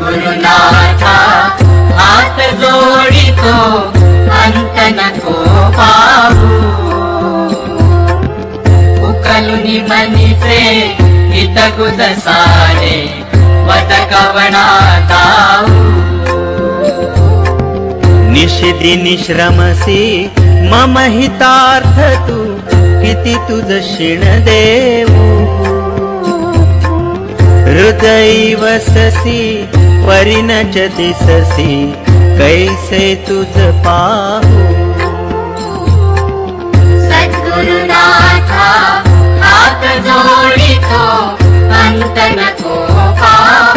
सद्गुरुनाथा हात जोडितो अंत नको पाहू उकलुनी मनीचे हित गुज सारे वद कवना ताऊ निषिदी निश्रमसी मम हितार्थ तू किती तुझ शिण देऊ हृदयी वससी परिणच दिससी कैसे तुझ पाहू सद्गुरुनाथा हात जोडितो अंत नको पाहू